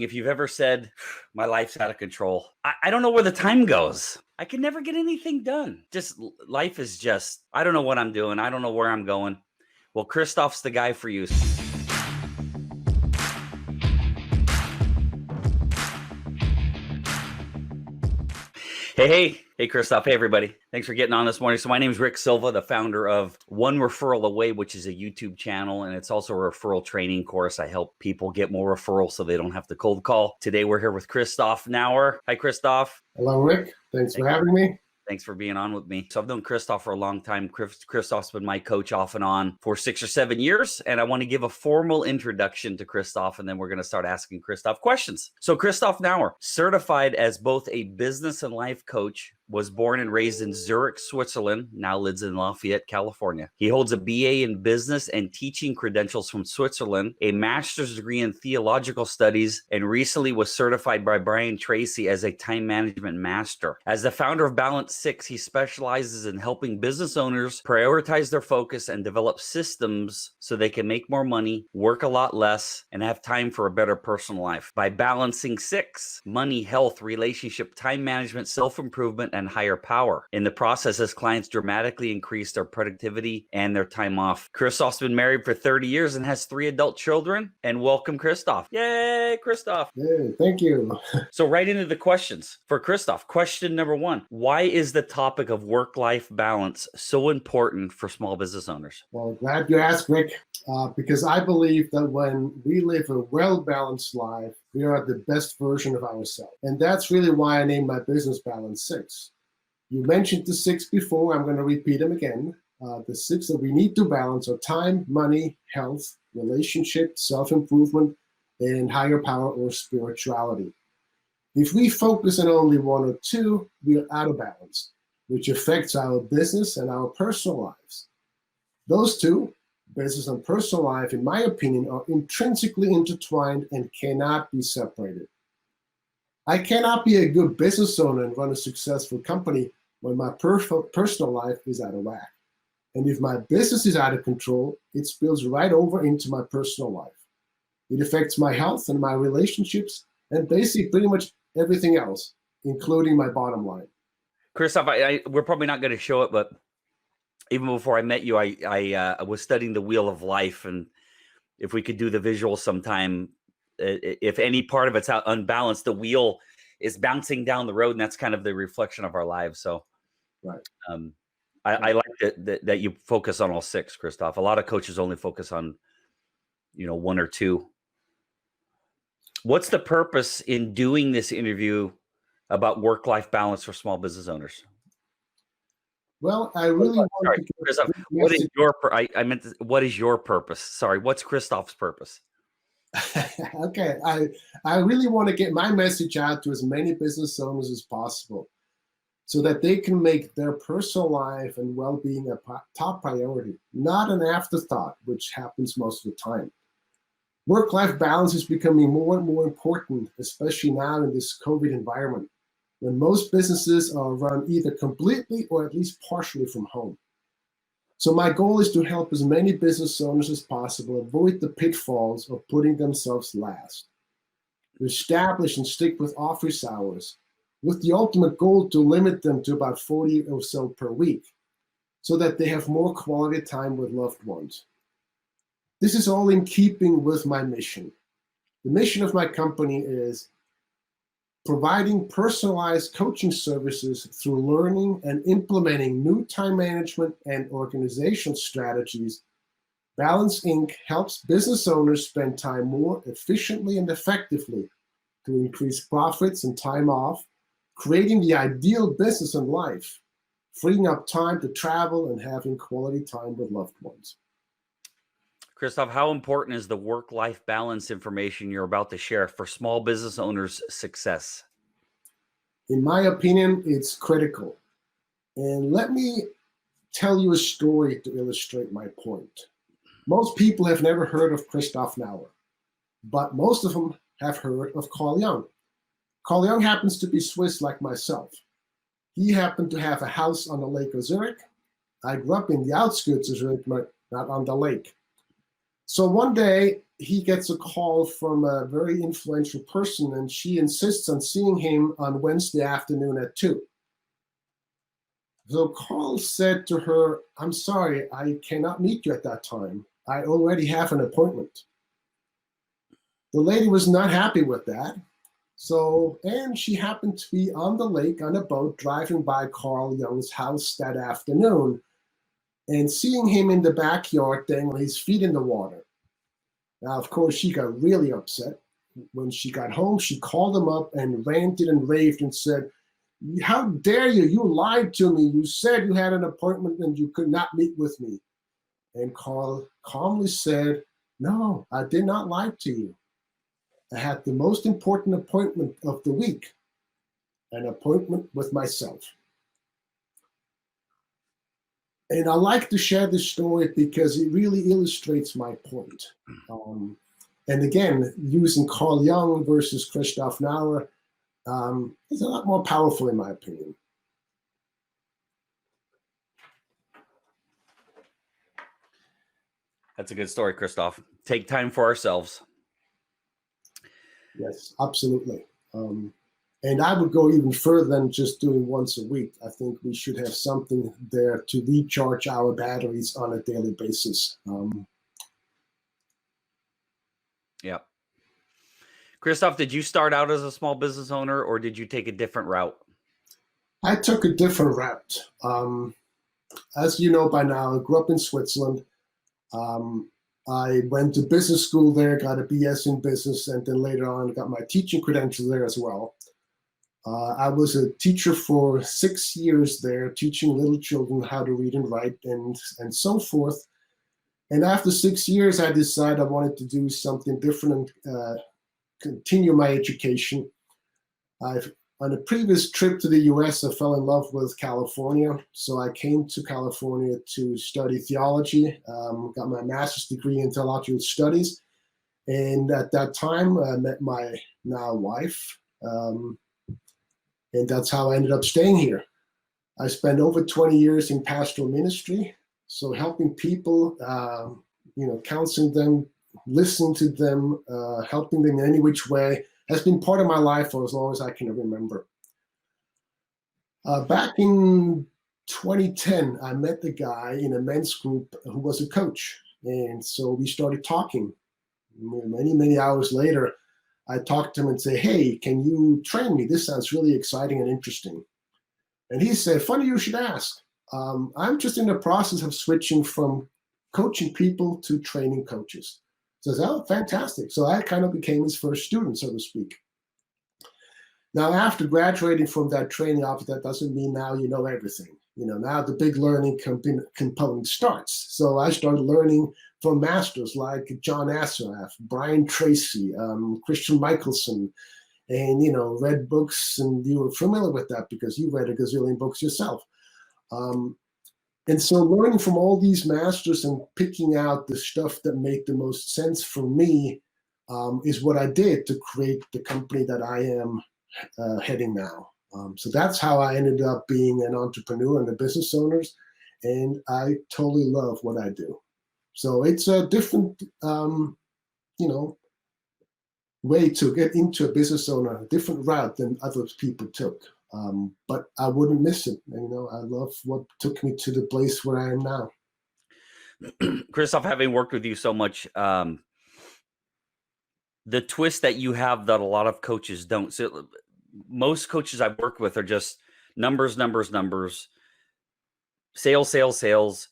If you've ever said, my life's out of control, I don't know where the time goes. I can never get anything done. Life is just, I don't know what I'm doing. I don't know where I'm going. Well, Christoph's the guy for you. Hey, Christoph. Hey, everybody. Thanks for getting on this morning. So my name is Rick Silva, the founder of One Referral Away, which is a YouTube channel, and it's also a referral training course. I help people get more referrals so they don't have to cold call. Today, we're here with Christoph Nauer. Hi, Christoph. Hello, Rick. Thanks for having me. Thanks for being on with me. So I've known Christoph for a long time. Christoph's been my coach off and on for 6 or 7 years. And I want to give a formal introduction to Christoph, and then we're going to start asking Christoph questions. So Christoph Nauer, certified as both a business and life coach, was born and raised in Zurich, Switzerland, now lives in Lafayette, California. He holds a BA in business and teaching credentials from Switzerland, a master's degree in theological studies, and recently was certified by Brian Tracy as a time management master. As the founder of Balance 6, he specializes in helping business owners prioritize their focus and develop systems so they can make more money, work a lot less, and have time for a better personal life. By balancing 6, money, health, relationship, time management, self-improvement, and higher power. In the process, his clients dramatically increase their productivity and their time off. Christoph's been married for 30 years and has 3 adult children. And welcome, Christoph. Yay, Christoph. Hey, thank you. So right into the questions. For Christoph, question number 1. Why is the topic of work-life balance so important for small business owners? Well, glad you asked, Rick, because I believe that when we live a well-balanced life, we are the best version of ourselves. And that's really why I named my business Balance 6. You mentioned the 6 before. I'm going to repeat them again. The 6 that we need to balance are time, money, health, relationship, self-improvement, and higher power or spirituality. If we focus on only 1 or 2, we are out of balance, which affects our business and our personal lives. Those 2, business and personal life, in my opinion, are intrinsically intertwined and cannot be separated. I cannot be a good business owner and run a successful company when my personal life is out of whack. And if my business is out of control, it spills right over into my personal life. It affects my health and my relationships and basically pretty much everything else, including my bottom line. Christoph, we're probably not going to show it, but even before I met you, I was studying the Wheel of Life, and if we could do the visual sometime, if any part of it's out unbalanced, the wheel is bouncing down the road, and that's kind of the reflection of our lives. So, right. I like that you focus on all 6, Christoph. A lot of coaches only focus on, 1 or 2. What's the purpose in doing this interview about work-life balance for small business owners? Well, I really want to Christoph, what is your what is your purpose? Sorry, what's Christoph's purpose? Okay, I really want to get my message out to as many business owners as possible so that they can make their personal life and well-being a top priority, not an afterthought, which happens most of the time. Work-life balance is becoming more and more important, especially now in this COVID environment, when most businesses are run either completely or at least partially from home. So my goal is to help as many business owners as possible avoid the pitfalls of putting themselves last, to establish and stick with office hours, with the ultimate goal to limit them to about 40 or so per week, so that they have more quality time with loved ones. This is all in keeping with my mission. The mission of my company is providing personalized coaching services through learning and implementing new time management and organizational strategies. Balance Inc. helps business owners spend time more efficiently and effectively to increase profits and time off, creating the ideal business and life, freeing up time to travel and having quality time with loved ones. Christoph, how important is the work-life balance information you're about to share for small business owners' success? In my opinion, it's critical. And let me tell you a story to illustrate my point. Most people have never heard of Christoph Nauer, but most of them have heard of Carl Jung. Carl Jung happens to be Swiss like myself. He happened to have a house on the Lake of Zurich. I grew up in the outskirts of Zurich, but not on the lake. So one day, he gets a call from a very influential person, and she insists on seeing him on Wednesday afternoon at 2. So Carl said to her, "I'm sorry, I cannot meet you at that time. I already have an appointment." The lady was not happy with that. So, and she happened to be on the lake on a boat driving by Carl Jung's house that afternoon and seeing him in the backyard dangling his feet in the water. Now, of course, she got really upset. When she got home, she called him up and ranted and raved and said, "How dare you? You lied to me. You said you had an appointment and you could not meet with me." And Carl calmly said, "No, I did not lie to you. I had the most important appointment of the week, an appointment with myself." And I like to share this story because it really illustrates my point. And again, using Carl Jung versus Christoph Nauer is a lot more powerful in my opinion. That's a good story, Christoph. Take time for ourselves. Yes, absolutely. And I would go even further than just doing once a week. I think we should have something there to recharge our batteries on a daily basis. Yeah. Christoph, did you start out as a small business owner or did you take a different route? I took a different route. As you know by now, I grew up in Switzerland. I went to business school there, got a BS in business, and then later on got my teaching credential there as well. I was a teacher for 6 years there, teaching little children how to read and write and so forth. And after 6 years, I decided I wanted to do something different and continue my education. On a previous trip to the US, I fell in love with California. So I came to California to study theology, got my master's degree in theological studies. And at that time, I met my now wife. And that's how I ended up staying here. I spent over 20 years in pastoral ministry. So helping people, counseling them, listening to them, helping them in any which way has been part of my life for as long as I can remember. Back in 2010, I met the guy in a men's group who was a coach. And so we started talking. Many, many hours later, I talked to him and say, "Hey, can you train me? This sounds really exciting and interesting." And he said, "Funny you should ask. I'm just in the process of switching from coaching people to training coaches." So I said, "Oh, fantastic." So I kind of became his first student, so to speak. Now, after graduating from that training office, that doesn't mean now you know everything. Now the big learning component starts. So I started learning from masters like John Assaraf, Brian Tracy, Christian Michelson, and read books, and you were familiar with that because you read a gazillion books yourself. And so learning from all these masters and picking out the stuff that made the most sense for me is what I did to create the company that I am heading now. So that's how I ended up being an entrepreneur and a business owner, and I totally love what I do. So it's a different, way to get into a business owner, a different route than other people took. But I wouldn't miss it. I love what took me to the place where I am now. Christoph, having worked with you so much, the twist that you have that a lot of coaches don't. So most coaches I've worked with are just numbers, numbers, numbers, sales, sales, sales.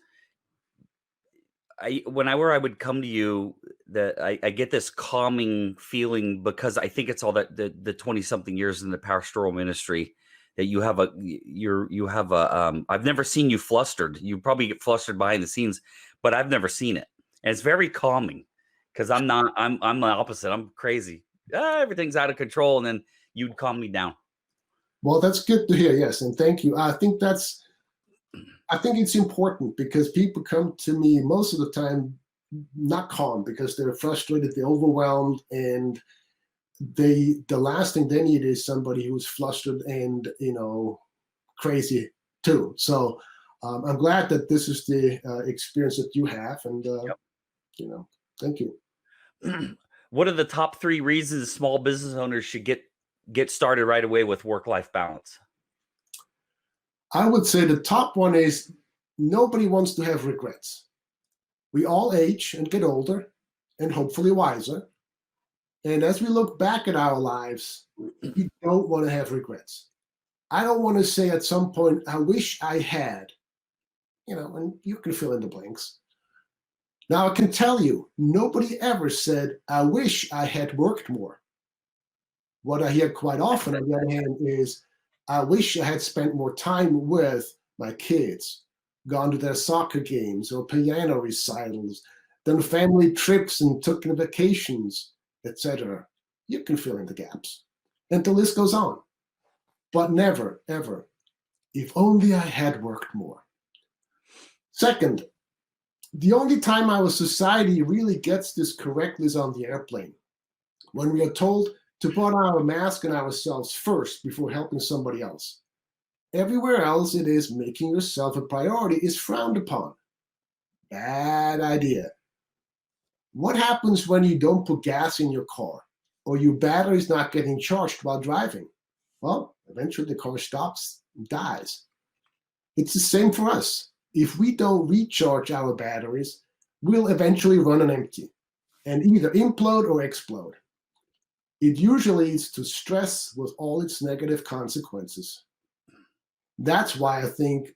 I would come to you, that I get this calming feeling because I think it's all that the 20-something years in the pastoral ministry that you have I've never seen you flustered. You probably get flustered behind the scenes, but I've never seen it. And it's very calming because I'm the opposite. I'm crazy. Everything's out of control. And then you'd calm me down. Well, that's good to hear. Yes. And thank you. I think it's important because people come to me most of the time not calm because they're frustrated, they're overwhelmed, and the last thing they need is somebody who's flustered and crazy too. So I'm glad that this is the experience that you have, and Yep. thank you. What are the top 3 reasons small business owners should get started right away with work-life balance? I would say the top one is nobody wants to have regrets. We all age and get older and hopefully wiser. And as we look back at our lives, we don't want to have regrets. I don't want to say at some point, I wish I had, and you can fill in the blanks. Now, I can tell you, nobody ever said, I wish I had worked more. What I hear quite often, on the other hand, is, I wish I had spent more time with my kids, gone to their soccer games or piano recitals, done family trips and taken vacations, etc. You can fill in the gaps. And the list goes on. But never, ever, if only I had worked more. Second, the only time our society really gets this correctly is on the airplane, when we are told to put on our mask on ourselves first before helping somebody else. Everywhere else it is making yourself a priority is frowned upon. Bad idea. What happens when you don't put gas in your car or your battery's not getting charged while driving? Well, eventually the car stops and dies. It's the same for us. If we don't recharge our batteries, we'll eventually run on empty and either implode or explode. It usually leads to stress with all its negative consequences. That's why I think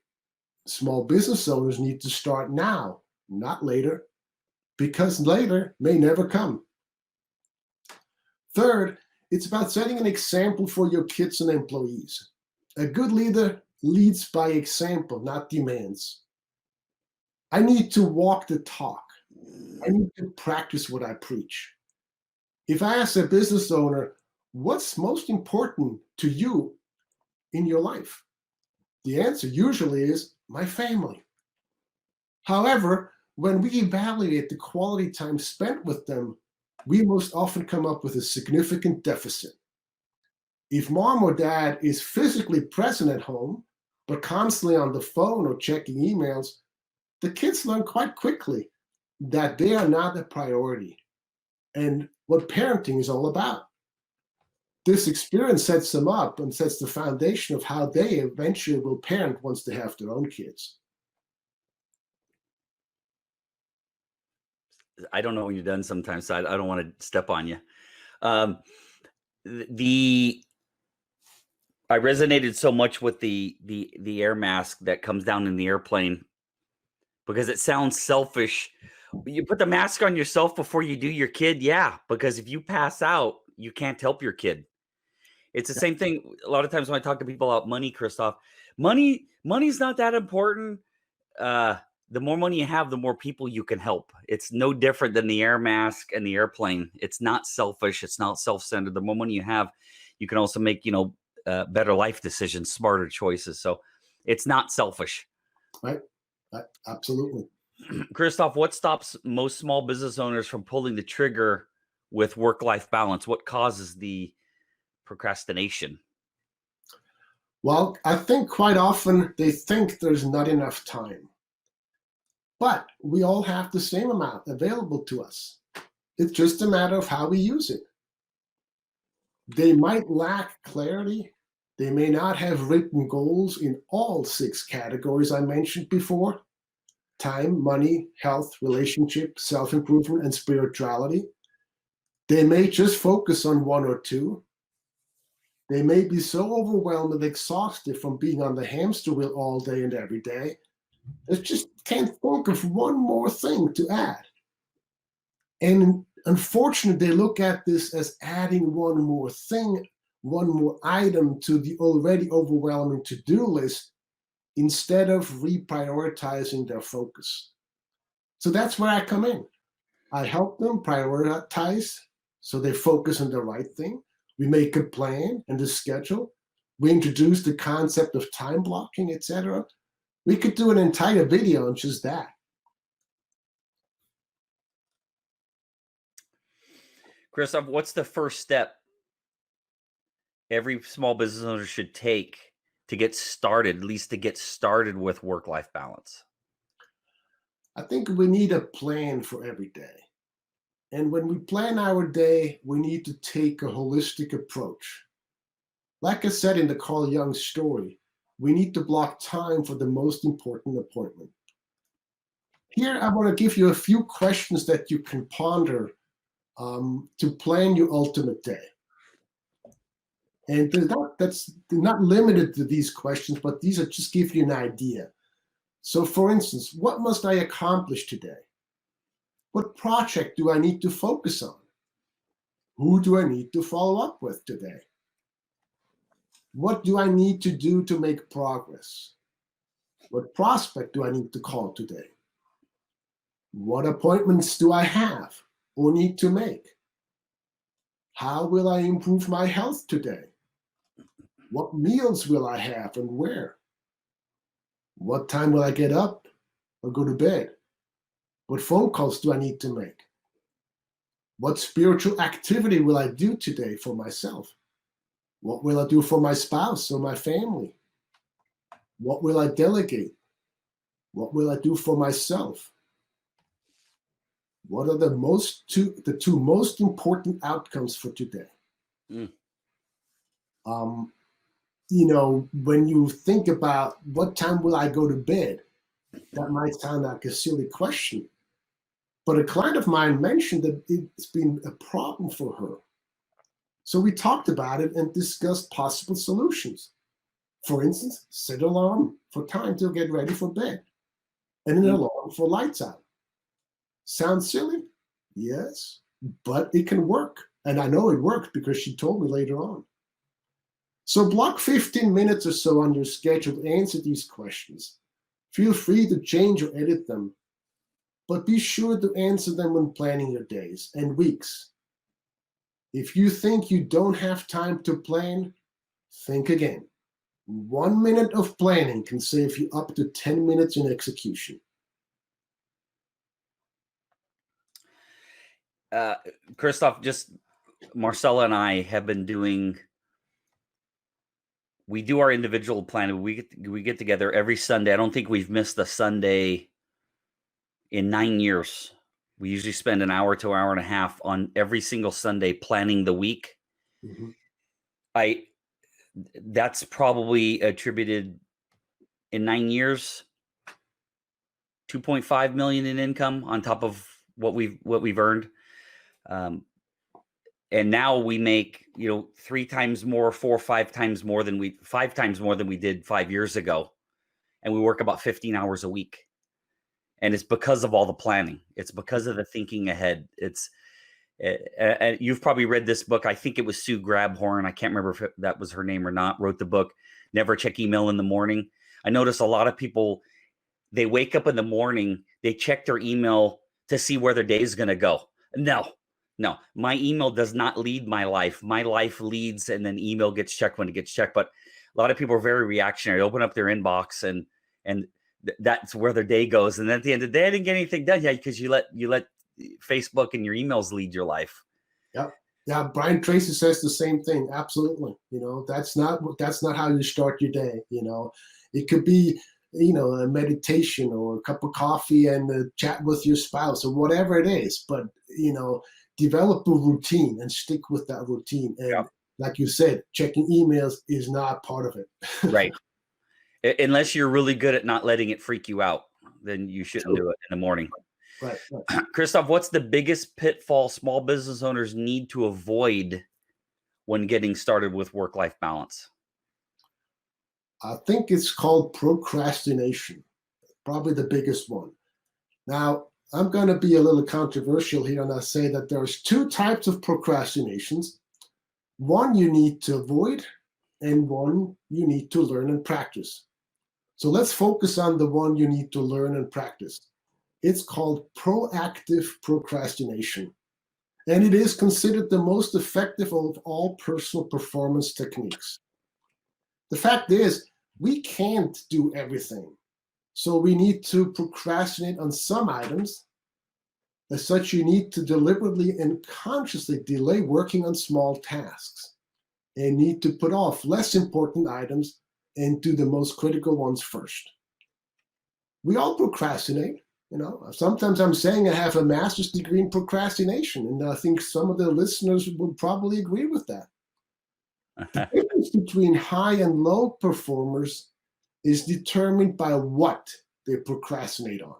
small business owners need to start now, not later, because later may never come. Third, it's about setting an example for your kids and employees. A good leader leads by example, not demands. I need to walk the talk. I need to practice what I preach. If I ask a business owner, what's most important to you in your life? The answer usually is my family. However, when we evaluate the quality time spent with them, we most often come up with a significant deficit. If mom or dad is physically present at home, but constantly on the phone or checking emails, the kids learn quite quickly that they are not a priority and what parenting is all about. This experience sets them up and sets the foundation of how they eventually will parent once they have their own kids. I don't know when you're done sometimes, so I don't want to step on you. Um, the I resonated so much with the air mask that comes down in the airplane because it sounds selfish. You put the mask on yourself before you do your kid, yeah, because if you pass out, you can't help your kid. It's the same thing. A lot of times when I talk to people about money, Christoph, money's not that important. The more money you have, the more people you can help. It's no different than the air mask and the airplane. It's not selfish. It's not self-centered. The more money you have, you can also make, better life decisions, smarter choices. So it's not selfish. Right? Absolutely. Christoph, what stops most small business owners from pulling the trigger with work-life balance? What causes the procrastination? Well, I think quite often they think there's not enough time. But we all have the same amount available to us. It's just a matter of how we use it. They might lack clarity. They may not have written goals in all 6 categories I mentioned before: time, money, health, relationship, self-improvement, and spirituality. They may just focus on 1 or 2. They may be so overwhelmed and exhausted from being on the hamster wheel all day and every day, they just can't think of one more thing to add. And unfortunately, they look at this as adding one more thing, one more item to the already overwhelming to-do list instead of reprioritizing their focus. So that's where I come in. I help them prioritize so they focus on the right thing. We make a plan and a schedule. We introduce the concept of time blocking, etc. We could do an entire video on just that. Christoph, what's the first step every small business owner should take to get started, at least to get started with work-life balance? I think we need a plan for every day. And when we plan our day, we need to take a holistic approach. Like I said in the Carl Jung story, we need to block time for the most important appointment. Here, I want to give you a few questions that you can ponder to plan your ultimate day. And that's not limited to these questions, but these are just give you an idea. So for instance, what must I accomplish today? What project do I need to focus on? Who do I need to follow up with today? What do I need to do to make progress? What prospect do I need to call today? What appointments do I have or need to make? How will I improve my health today? What meals will I have and where? What time will I get up or go to bed? What phone calls do I need to make? What spiritual activity will I do today for myself? What will I do for my spouse or my family? What will I delegate? What will I do for myself? What are the two most important outcomes for today? Mm. When you think about what time will I go to bed, that might sound like a silly question. But a client of mine mentioned that it's been a problem for her. So we talked about it and discussed possible solutions. For instance, set an alarm for time to get ready for bed and an alarm for lights out. Sounds silly? Yes, but it can work. And I know it worked because she told me later on. So block 15 minutes or so on your schedule to answer these questions. Feel free to change or edit them, but be sure to answer them when planning your days and weeks. If you think you don't have time to plan, think again. 1 minute of planning can save you up to 10 minutes in execution. Christoph, just Marcella and I have been we do our individual planning. We get together every Sunday. I don't think we've missed a Sunday in 9 years. We usually spend an hour to an hour and a half on every single Sunday planning the week. Mm-hmm. That's probably attributed in 9 years, 2.5 million in income on top of what we've earned. And now we make, 3 times more, 4 or 5 times more than 5 times more than we did 5 years ago. And we work about 15 hours a week. And it's because of all the planning. It's because of the thinking ahead. You've probably read this book. I think it was Sue Grabhorn. I can't remember if that was her name or not. Wrote the book, Never Check Email in the Morning. I notice a lot of people, they wake up in the morning, they check their email to see where their day is going to go. No, my email does not lead my life. My life leads, and then email gets checked when it gets checked. But a lot of people are very reactionary. They open up their inbox and that's where their day goes. And then at the end of the day, I didn't get anything done yet because you let Facebook and your emails lead your life. Yeah. Brian Tracy says the same thing. Absolutely. That's not how you start your day. It could be, a meditation or a cup of coffee and a chat with your spouse or whatever it is. But, develop a routine and stick with that routine. And like you said, checking emails is not part of it. Right. Unless you're really good at not letting it freak you out, then you shouldn't do it in the morning. Right. Christoph, what's the biggest pitfall small business owners need to avoid when getting started with work-life balance? I think it's called procrastination, probably the biggest one. Now, I'm going to be a little controversial here, and I say that there's 2 types of procrastinations. One you need to avoid, and one you need to learn and practice. So let's focus on the one you need to learn and practice. It's called proactive procrastination, and it is considered the most effective of all personal performance techniques. The fact is, we can't do everything. So we need to procrastinate on some items. As such, you need to deliberately and consciously delay working on small tasks and need to put off less important items and do the most critical ones first. We all procrastinate, Sometimes I'm saying I have a master's degree in procrastination, and I think some of the listeners would probably agree with that. The difference between high and low performers is determined by what they procrastinate on.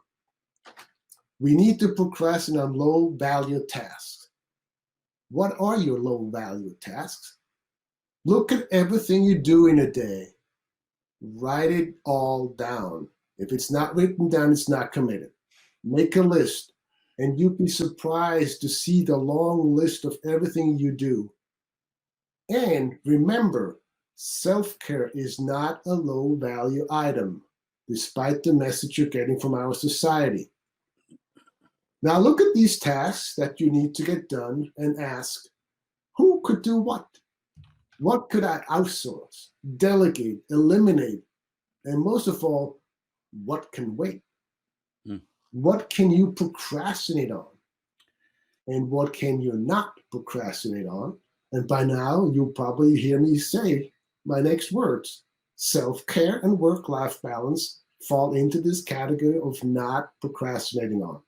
We need to procrastinate on low-value tasks. What are your low-value tasks? Look at everything you do in a day. Write it all down. If it's not written down, it's not committed. Make a list, and you'd be surprised to see the long list of everything you do. And remember, self-care is not a low-value item, despite the message you're getting from our society. Now look at these tasks that you need to get done and ask, who could do what? What could I outsource, delegate, eliminate, and most of all, what can wait? What can you procrastinate on? And what can you not procrastinate on? And by now, you'll probably hear me say my next words. Self-care and work-life balance fall into this category of not procrastinating on.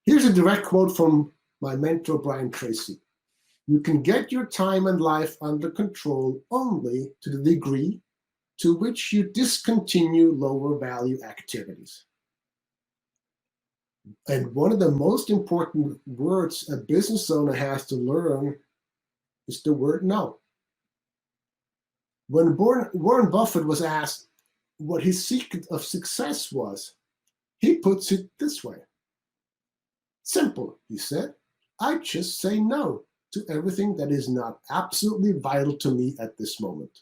Here's a direct quote from my mentor, Brian Tracy. You can get your time and life under control only to the degree to which you discontinue lower value activities. And one of the most important words a business owner has to learn is the word no. When Warren Buffett was asked what his secret of success was, he puts it this way. Simple, he said. I just say no to everything that is not absolutely vital to me at this moment.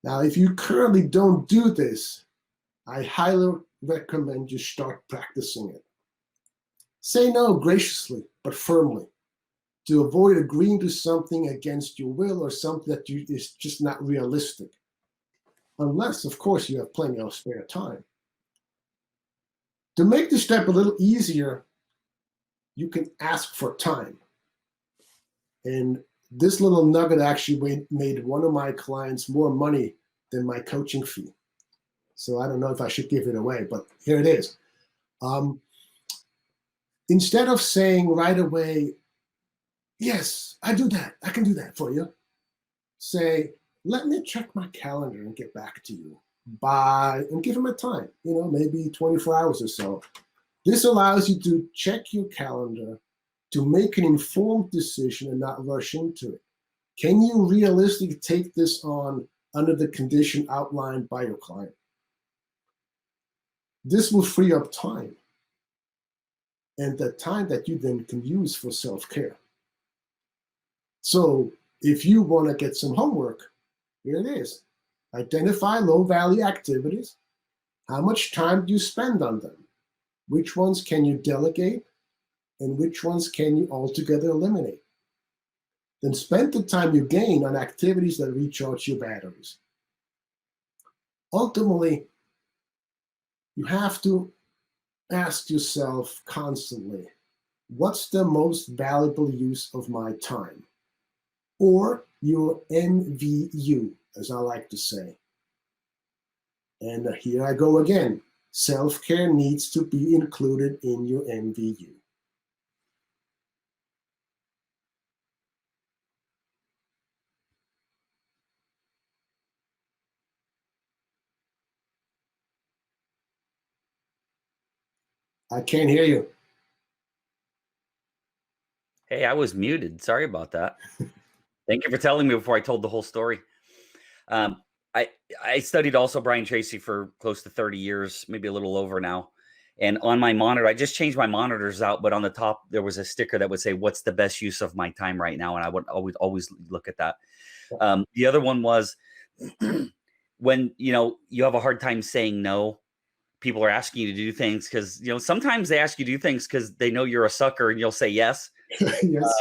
Now, if you currently don't do this, I highly recommend you start practicing it. Say no graciously, but firmly, to avoid agreeing to something against your will or something that is just not realistic. Unless, of course, you have plenty of spare time. To make this step a little easier, you can ask for time. And this little nugget actually made one of my clients more money than my coaching fee. So I don't know if I should give it away, but here it is. Instead of saying right away, yes, I do that, I can do that for you, say, let me check my calendar and get back to you. Bye, and give them a time, maybe 24 hours or so. This allows you to check your calendar to make an informed decision and not rush into it. Can you realistically take this on under the condition outlined by your client? This will free up time, and the time that you then can use for self-care. So if you want to get some homework, here it is. Identify low-value activities. How much time do you spend on them? Which ones can you delegate? And which ones can you altogether eliminate? Then spend the time you gain on activities that recharge your batteries. Ultimately, you have to ask yourself constantly, what's the most valuable use of my time? Or your MVU, as I like to say. And here I go again. Self-care needs to be included in your MVU. I can't hear you. Hey, I was muted. Sorry about that. Thank you for telling me before I told the whole story. I studied also Brian Tracy for close to 30 years, maybe a little over now. And on my monitor, I just changed my monitors out, but on the top, there was a sticker that would say, what's the best use of my time right now? And I would always look at that. The other one was when, you have a hard time saying no, people are asking you to do things because, sometimes they ask you to do things because they know you're a sucker and you'll say yes. Yes.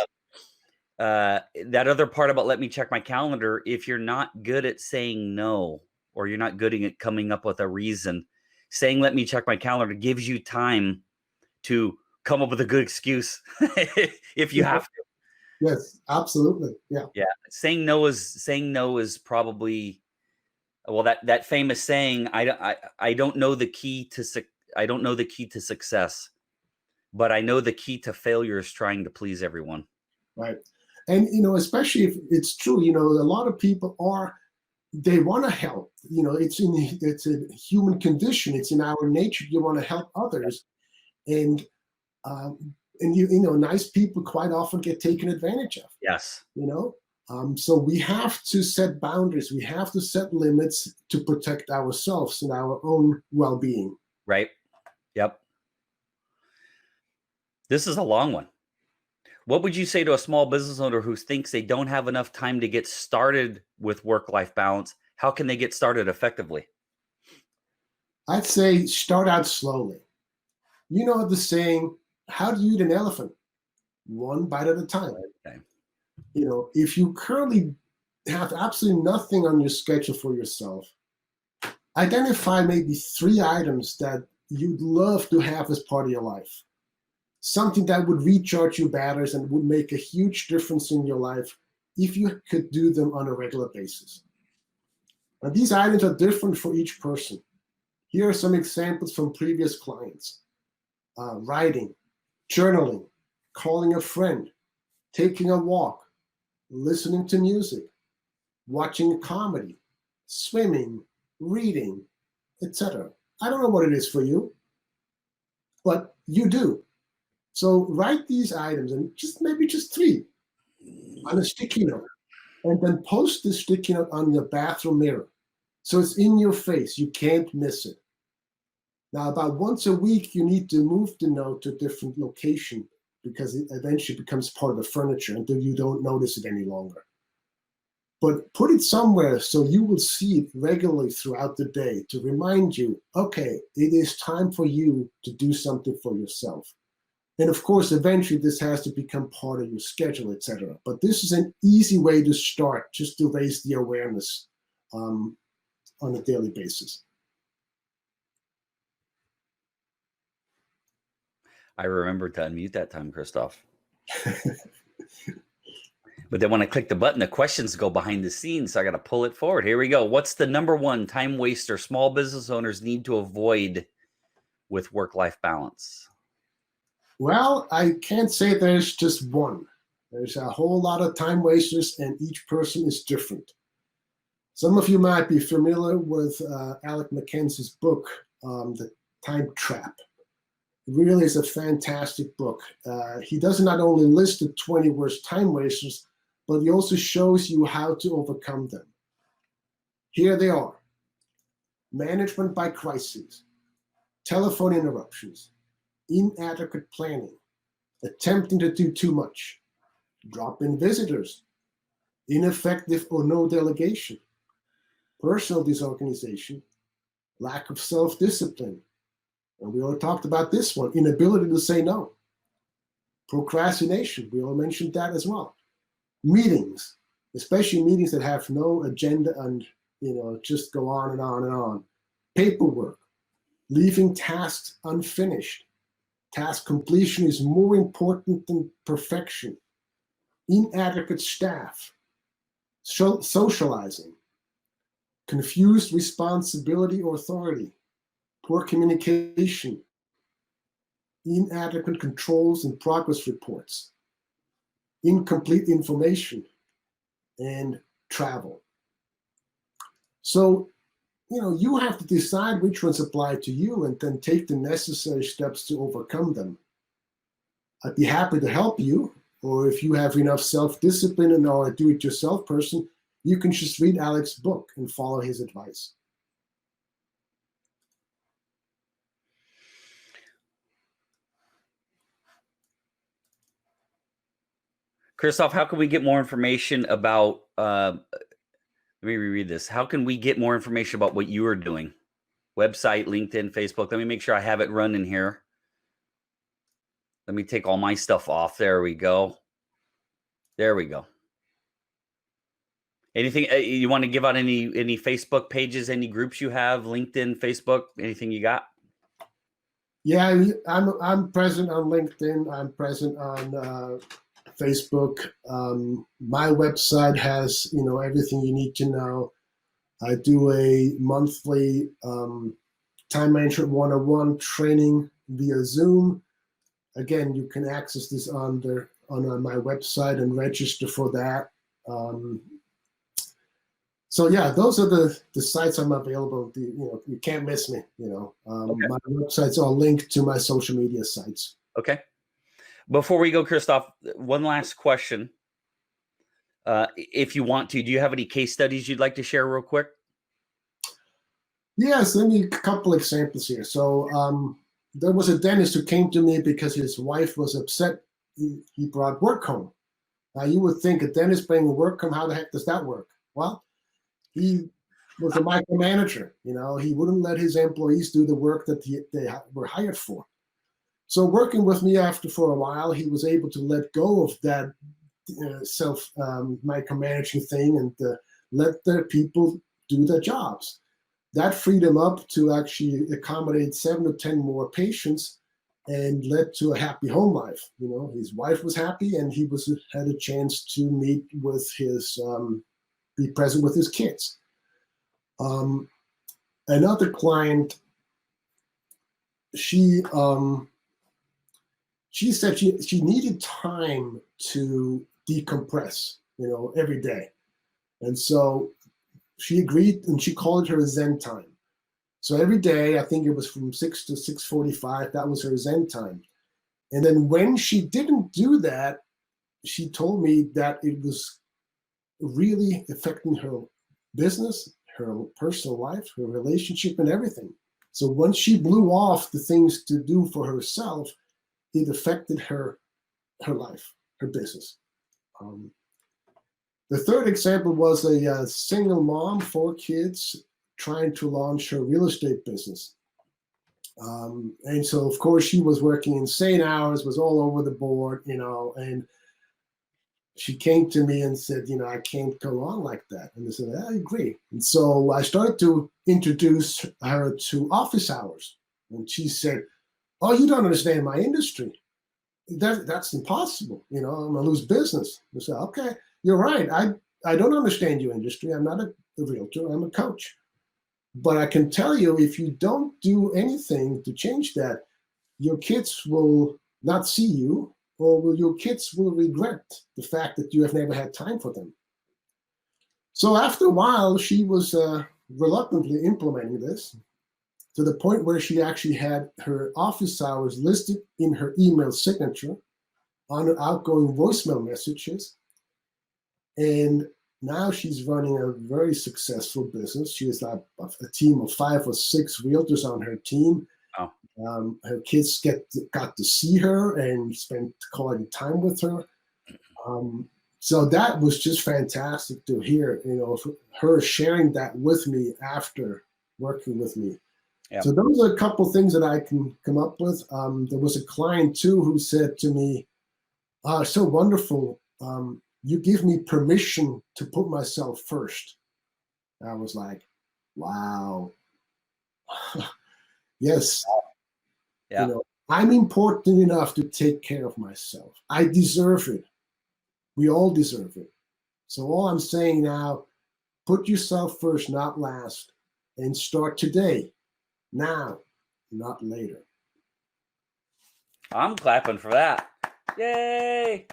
That other part about let me check my calendar, if you're not good at saying no, or you're not good at coming up with a reason, saying let me check my calendar gives you time to come up with a good excuse if you have to. Yes, absolutely. Yeah. Yeah. Saying no is probably Well, that famous saying, I don't know the key to I don't know the key to success, but I know the key to failure is trying to please everyone. Right. And, especially if it's true, a lot of people they want to help. It's a human condition. It's in our nature. You want to help others. And, nice people quite often get taken advantage of. Yes. So we have to set boundaries. We have to set limits to protect ourselves and our own well-being. Right. Yep. This is a long one. What would you say to a small business owner who thinks they don't have enough time to get started with work-life balance? How can they get started effectively? I'd say start out slowly. You know the saying, how do you eat an elephant? One bite at a time. Okay. If you currently have absolutely nothing on your schedule for yourself, identify maybe 3 items that you'd love to have as part of your life. Something that would recharge your batteries and would make a huge difference in your life if you could do them on a regular basis. Now, these items are different for each person. Here are some examples from previous clients. Writing, journaling, calling a friend, taking a walk, listening to music, watching a comedy, swimming, reading, etc. I don't know what it is for you, but you do. So write these items, and maybe just 3 on a sticky note, and then post the sticky note on your bathroom mirror. So it's in your face. You can't miss it. Now, about once a week, you need to move the note to a different location because it eventually becomes part of the furniture until you don't notice it any longer. But put it somewhere so you will see it regularly throughout the day to remind you, okay, it is time for you to do something for yourself. And of course, eventually this has to become part of your schedule, etc. But this is an easy way to start, just to raise the awareness on a daily basis. I remembered to unmute that time, Christoph. But then when I click the button, the questions go behind the scenes. So I got to pull it forward. Here we go. What's the number one time waster small business owners need to avoid with work-life balance? Well, I can't say there's just one. There's a whole lot of time wasters, and each person is different. Some of you might be familiar with Alec Mackenzie's book, The Time Trap. It really is a fantastic book. He does not only list the 20 worst time wasters, but he also shows you how to overcome them. Here they are: management by crises, telephone interruptions, inadequate planning, attempting to do too much, drop-in visitors, ineffective or no delegation, personal disorganization, lack of self-discipline, and we all talked about this one, inability to say no. Procrastination, we all mentioned that as well. Meetings, especially meetings that have no agenda and just go on and on and on. Paperwork, leaving tasks unfinished. Task completion is more important than perfection. Inadequate staff, socializing, confused responsibility or authority, poor communication, inadequate controls and progress reports, incomplete information, and travel. So, you have to decide which ones apply to you and then take the necessary steps to overcome them. I'd be happy to help you, or if you have enough self-discipline and are a do-it-yourself person, you can just read Alec's book and follow his advice. Christoph, how can we get more information about, let me reread this. How can we get more information about what you are doing? Website, LinkedIn, Facebook. Let me make sure I have it running here. Let me take all my stuff off. There we go. There we go. Anything you want to give out? Any Facebook pages, any groups you have? LinkedIn, Facebook, anything you got? Yeah, I'm present on LinkedIn. I'm present on Facebook. My website has everything you need to know. I do a monthly time management 101 training via Zoom. Again, you can access this on my website and register for that. So yeah, those are the sites I'm available. You can't miss me. Okay. My websites are linked to my social media sites. Okay. Before we go, Christoph, one last question. If you want to, do you have any case studies you'd like to share real quick? Yes, let me a couple examples here. So there was a dentist who came to me because his wife was upset. He brought work home. Now you would think a dentist bringing work home, how the heck does that work? Well, he was a micromanager. He wouldn't let his employees do the work that they were hired for. So working with me for a while, he was able to let go of that self micromanaging thing and let their people do their jobs. That freed him up to actually accommodate 7 to 10 more patients and led to a happy home life. His wife was happy, and he had a chance to meet with be present with his kids. Another client, she said she needed time to decompress, every day. And so she agreed, and she called it her Zen time. So every day, I think it was from 6 to 6:45, that was her Zen time. And then when she didn't do that, she told me that it was really affecting her business, her personal life, her relationship, and everything. So once she blew off the things to do for herself, it affected her life, her business. The third example was a single mom, 4 kids, trying to launch her real estate business. And so, of course, she was working insane hours, was all over the board, and she came to me and said, I can't go on like that. And I said, I agree. And so I started to introduce her to office hours. And she said, oh, you don't understand my industry. That's impossible. I'm going to lose business. I said, okay, you're right. I don't understand your industry. I'm not a realtor. I'm a coach. But I can tell you, if you don't do anything to change that, your kids will not see you, or your kids will regret the fact that you have never had time for them. So after a while, she was reluctantly implementing this to the point where she actually had her office hours listed in her email signature on her outgoing voicemail messages. And now she's running a very successful business. She has a team of 5 or 6 realtors on her team. Oh. Her kids got to see her and spend quality time with her. So that was just fantastic to hear, her sharing that with me after working with me. Yep. So those are a couple things that I can come up with. There was a client too who said to me, so wonderful. You give me permission to put myself first. I was like, wow. Yes. Yeah. I'm important enough to take care of myself. I deserve it. We all deserve it. So all I'm saying now, put yourself first, not last, and start today, now, not later. I'm clapping for that. Yay!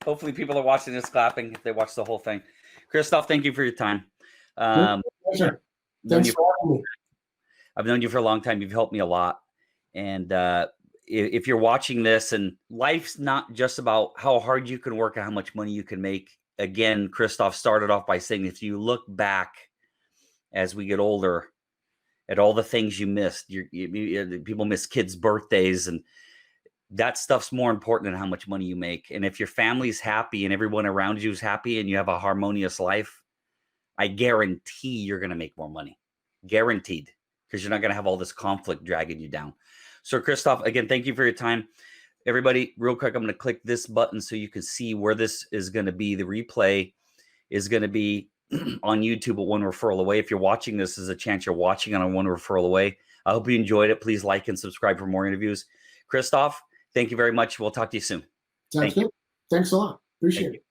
Hopefully people are watching this clapping if they watch the whole thing. Christoph, thank you for your time. Pleasure. Thanks for having me. I've known you for a long time. You've helped me a lot. And if you're watching this, and life's not just about how hard you can work and how much money you can make. Again, Christoph started off by saying, if you look back as we get older at all the things you missed, people miss kids' birthdays, and that stuff's more important than how much money you make. And if your family's happy and everyone around you is happy and you have a harmonious life, I guarantee you're going to make more money. Guaranteed. Because you're not going to have all this conflict dragging you down. So Christoph, again, thank you for your time. Everybody, real quick, I'm going to click this button so you can see where this is going to be. The replay is going to be on YouTube at One Referral Away. If you're watching this, there's a chance you're watching it on One Referral Away. I hope you enjoyed it. Please like and subscribe for more interviews. Christoph, thank you very much. We'll talk to you soon. Sounds good. Thanks a lot. Appreciate it.